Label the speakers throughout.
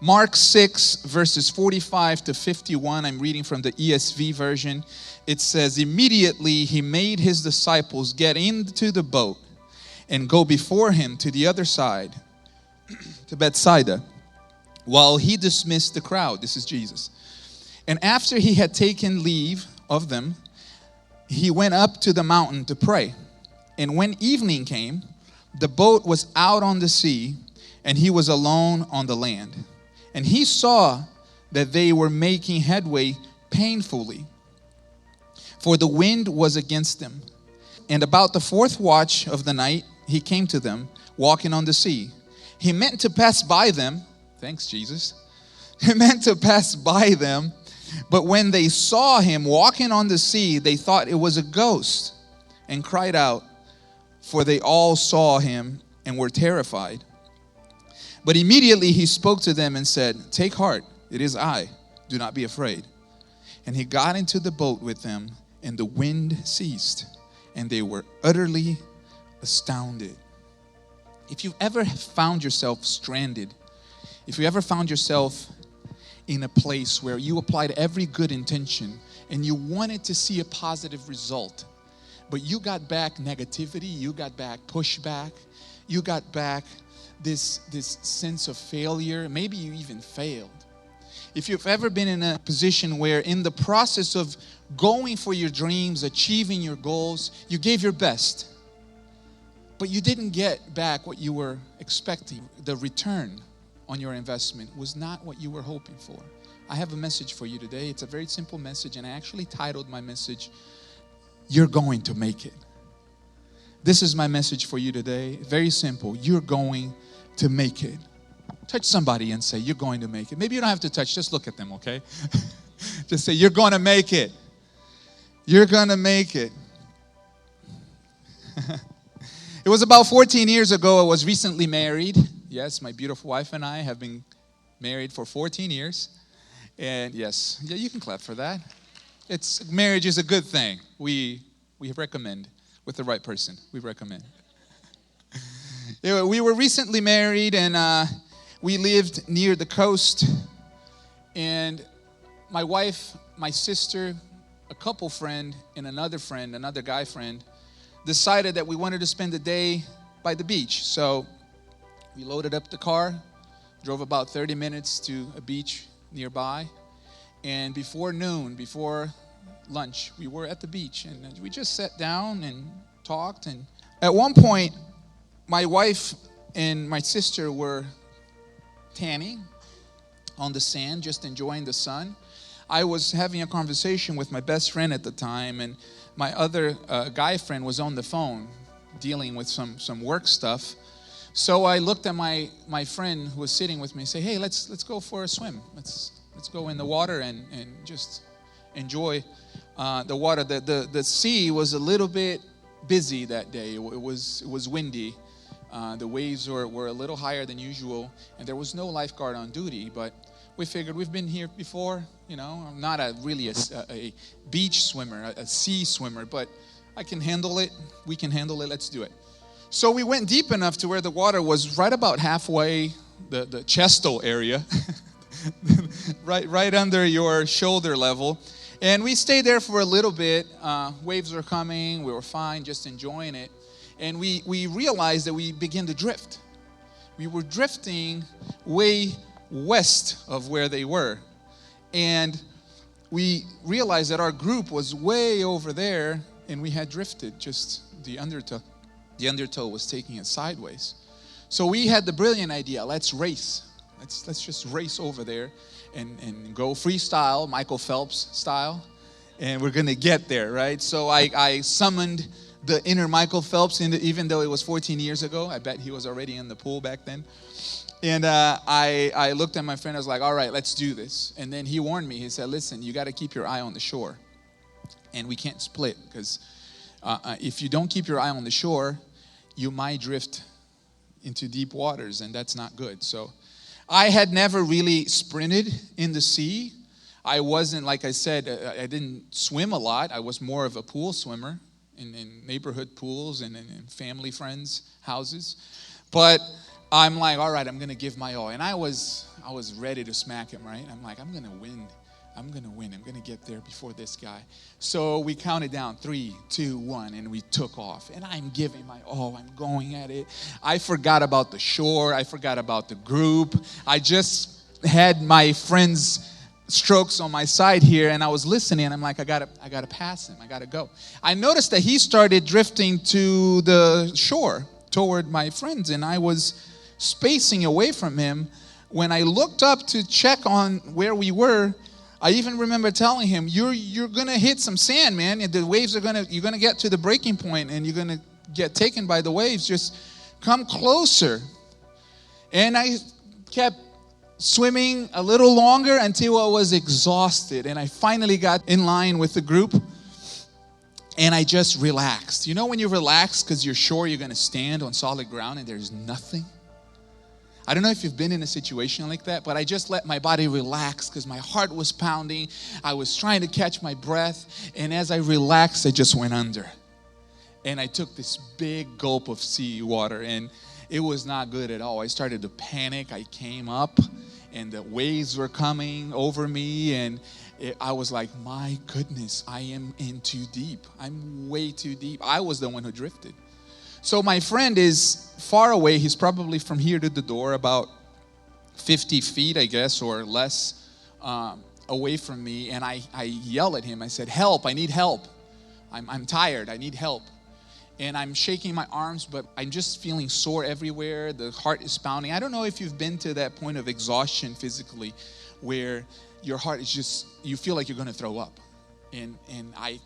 Speaker 1: Mark 6, verses 45 to 51. I'm reading from the ESV version. It says, immediately he made his disciples get into the boat and go before him to the other side, to Bethsaida, while he dismissed the crowd. This is Jesus. And after he had taken leave of them, he went up to the mountain to pray. And when evening came, the boat was out on the sea, and he was alone on the land. And he saw that they were making headway painfully, for the wind was against them. And about the fourth watch of the night, he came to them, walking on the sea. He meant to pass by them. Thanks, Jesus. He meant to pass by them. But when they saw him walking on the sea, they thought it was a ghost and cried out, for they all saw him and were terrified. But immediately he spoke to them and said, take heart, it is I. Do not be afraid. And he got into the boat with them, and the wind ceased, and they were utterly astounded. If you've ever found yourself stranded, if you ever found yourself in a place where you applied every good intention and you wanted to see a positive result, but you got back negativity, you got back pushback, you got back this sense of failure, maybe you even failed. If you've ever been in a position where in the process of going for your dreams, achieving your goals, you gave your best, but you didn't get back what you were expecting, the return on your investment was not what you were hoping for. I have a message for you today. It's a very simple message, and I actually titled my message, You're Going to Make It. This is my message for you today. Very simple. You're going to make it. Touch somebody and say, you're going to make it. Maybe you don't have to touch. Just look at them, okay? Just say, you're going to make it. You're going to make it. It was about 14 years ago. I was recently married. Yes, my beautiful wife and I have been married for 14 years. And yes, yeah, you can clap for that. Marriage is a good thing. We recommend with the right person. We recommend. We were recently married, and we lived near the coast. And my wife, my sister, a couple friend, and another guy friend, decided that we wanted to spend the day by the beach. So we loaded up the car, drove about 30 minutes to a beach nearby. And before noon, before lunch, we were at the beach. And we just sat down and talked. And at one point, my wife and my sister were tanning on the sand, just enjoying the sun. I was having a conversation with my best friend at the time, and my other guy friend was on the phone dealing with some work stuff. So I looked at my friend who was sitting with me and say, hey, let's go for a swim. Let's go in the water and just enjoy the water. The sea was a little bit busy that day. It was windy. The waves were a little higher than usual, and there was no lifeguard on duty, but we figured we've been here before. You know, I'm not really a beach swimmer, a sea swimmer, but I can handle it. We can handle it. Let's do it. So we went deep enough to where the water was right about halfway, the chestal area, right under your shoulder level. And we stayed there for a little bit. Waves were coming. We were fine, just enjoying it. And we realized that we began to drift. We were drifting way west of where they were. And we realized that our group was way over there, and we had drifted. Just the undertow was taking it sideways. So we had the brilliant idea, let's race. Let's just race over there and go freestyle, Michael Phelps style. And we're going to get there, right? So I summoned the inner Michael Phelps, even though it was 14 years ago. I bet he was already in the pool back then. And I looked at my friend. I was like, all right, let's do this. And then he warned me. He said, listen, you got to keep your eye on the shore. And we can't split, because if you don't keep your eye on the shore, you might drift into deep waters, and that's not good. So I had never really sprinted in the sea. I wasn't, like I said, I didn't swim a lot. I was more of a pool swimmer in neighborhood pools and in family friends' houses. But I'm like, all right, I'm going to give my all. And I was ready to smack him, right? I'm like, I'm going to win. I'm going to win. I'm going to get there before this guy. So we counted down 3, 2, 1, and we took off. And I'm giving my all. I'm going at it. I forgot about the shore. I forgot about the group. I just had my friends' strokes on my side here, and I was listening. And I'm like, I gotta pass him. I gotta go. I noticed that he started drifting to the shore toward my friends, and I was spacing away from him. When I looked up to check on where we were, I even remember telling him, you're gonna hit some sand, man. The waves you're gonna get to the breaking point and you're gonna get taken by the waves. Just come closer. And I kept swimming a little longer until I was exhausted. And I finally got in line with the group. And I just relaxed. You know when you relax because you're sure you're gonna stand on solid ground and there's nothing? I don't know if you've been in a situation like that, but I just let my body relax because my heart was pounding. I was trying to catch my breath, and as I relaxed, I just went under. And I took this big gulp of sea water, and it was not good at all. I started to panic. I came up, and the waves were coming over me, and I was like, my goodness, I am in too deep. I'm way too deep. I was the one who drifted. So my friend is far away. He's probably from here to the door, about 50 feet, I guess, or less away from me. And I yell at him. I said, help, I need help. I'm tired, I need help. And I'm shaking my arms, but I'm just feeling sore everywhere. The heart is pounding. I don't know if you've been to that point of exhaustion physically where your heart is just, you feel like you're going to throw up. And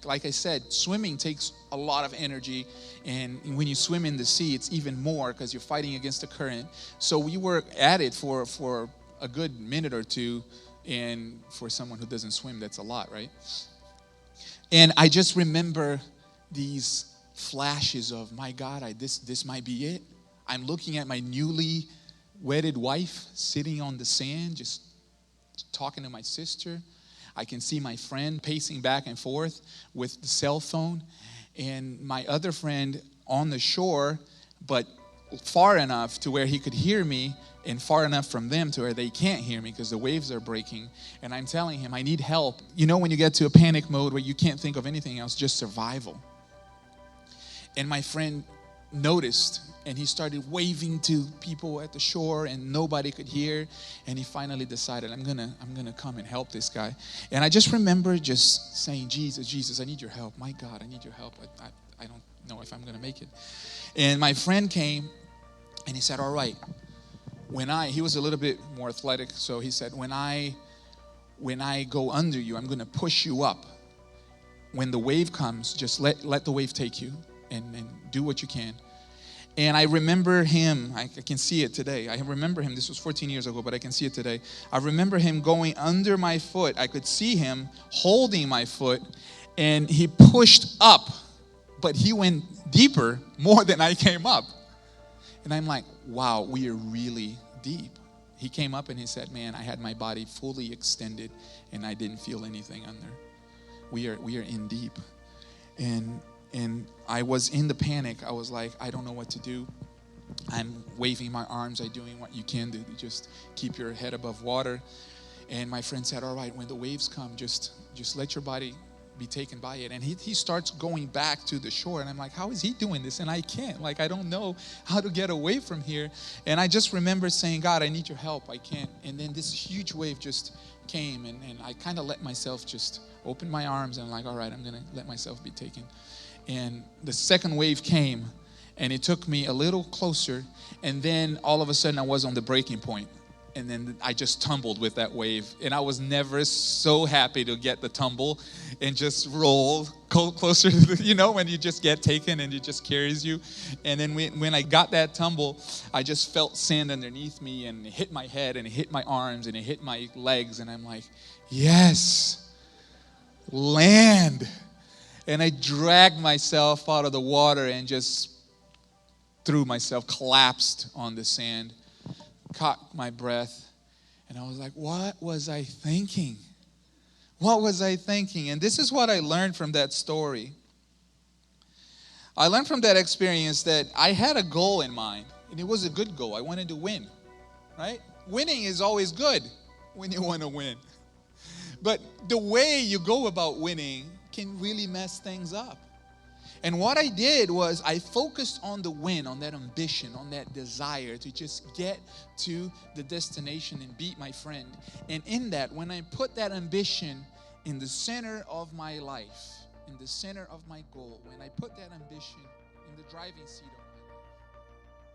Speaker 1: like I said, swimming takes a lot of energy, and when you swim in the sea, it's even more because you're fighting against the current. So we were at it for a good minute or two, and for someone who doesn't swim, that's a lot, right? And I just remember these flashes of, my God, this might be it. I'm looking at my newly wedded wife sitting on the sand, just talking to my sister. I can see my friend pacing back and forth with the cell phone, and my other friend on the shore, but far enough to where he could hear me and far enough from them to where they can't hear me because the waves are breaking. And I'm telling him, I need help. You know when you get to a panic mode where you can't think of anything else, just survival. And my friend noticed, and he started waving to people at the shore, and nobody could hear. And he finally decided, I'm gonna come and help this guy. And I just remember just saying, Jesus, I need your help. My God, I need your help. I don't know if I'm gonna make it. And my friend came, and he said, all right, he was a little bit more athletic, so he said, when I go under you, I'm gonna push you up. When the wave comes, just let the wave take you, and do what you can. And I remember him, I can see it today. I remember him, this was 14 years ago, but I can see it today. I remember him going under my foot. I could see him holding my foot, and he pushed up, but he went deeper, more than I came up. And I'm like, wow, we are really deep. He came up and he said, man, I had my body fully extended, and I didn't feel anything under. We are in deep. And I was in the panic. I was like, I don't know what to do. I'm waving my arms. I'm doing what you can do to just keep your head above water. And my friend said, all right, when the waves come, just let your body be taken by it. And he starts going back to the shore. And I'm like, how is he doing this? And I can't. Like, I don't know how to get away from here. And I just remember saying, God, I need your help. I can't. And then this huge wave just came. And I kind of let myself just open my arms. And I'm like, all right, I'm going to let myself be taken. And the second wave came, and it took me a little closer, and then all of a sudden I was on the breaking point, and then I just tumbled with that wave, and I was never so happy to get the tumble and just roll closer to the, when you just get taken and it just carries you. And then when I got that tumble, I just felt sand underneath me, and it hit my head, and it hit my arms, and it hit my legs, and I'm like, yes, land. And I dragged myself out of the water and just threw myself, collapsed on the sand, caught my breath. And I was like, what was I thinking? What was I thinking? And this is what I learned from that story. I learned from that experience that I had a goal in mind. And it was a good goal. I wanted to win, right? Winning is always good when you want to win. But the way you go about winning can really mess things up. And what I did was I focused on the win, on that ambition, on that desire to just get to the destination and beat my friend. And in that, when I put that ambition in the center of my life, in the center of my goal, when I put that ambition in the driving seat of